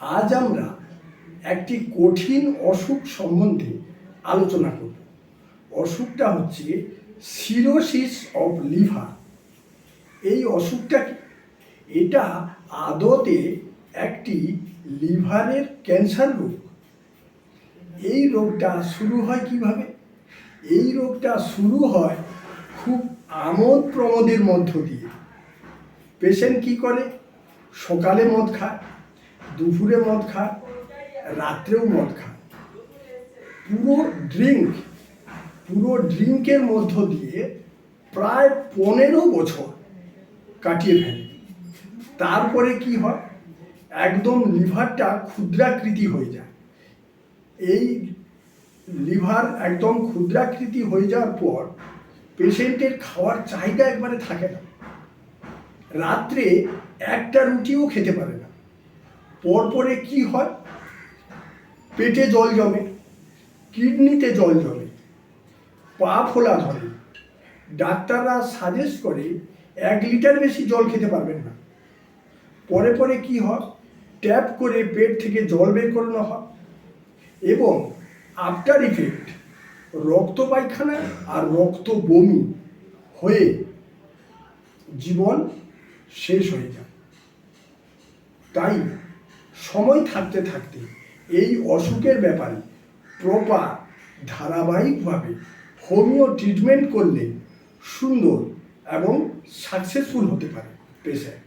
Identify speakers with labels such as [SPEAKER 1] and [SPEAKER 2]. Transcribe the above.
[SPEAKER 1] আজ আমরা একটি কঠিন অসুখ সম্বন্ধে আলোচনা করব। অসুখটা হচ্ছে সিরোসিস অফ লিভার। এই অসুখটা কি? এটা আদতে একটি লিভারের ক্যান্সার রোগ। এই রোগটা শুরু হয় কিভাবে? এই রোগটা শুরু হয় খুব আমোদ প্রমোদের মধ্য দিয়ে। পেশেন্ট কি করে? সকালে মদ খায়, দুপুরে মদ খায়, রাত্রেও মদ খায়। পুরো ড্রিঙ্কের মধ্য দিয়ে প্রায় 15 বছর কাটিয়ে ফেলে। তারপরে কি হয়? একদম লিভারটা ক্ষুদ্রাকৃতি হয়ে যায়। এই লিভার একদম ক্ষুদ্রাকৃতি হয়ে যাওয়ার পর পেশেন্টের খাওয়ার চাহিদা একবারে থাকে না। রাত্রে একটা রুটিও খেতে পারে না। পরপরে কি হয়? পেটে জল জমে, কিডনিতে জল জমে, পা ফোলা ধরে। ডাক্তাররা সাজেস্ট করে 1 লিটার বেশি জল খেতে পারবেন না। পরে কি হয়? ট্যাপ করে পেট থেকে জল বের করানো হয় এবং আফটার ইফেক্ট রক্ত পায়খানা আর রক্ত বমি হয়ে জীবন শেষ হয়ে যায়। তাই সময় থাকতে থাকতে এই অসুখের ব্যাপারে প্রপার ধারাবাহিকভাবে হোমিও ট্রিটমেন্ট করলে সুন্দর এবং সাকসেসফুল হতে পারে পেশেন্ট।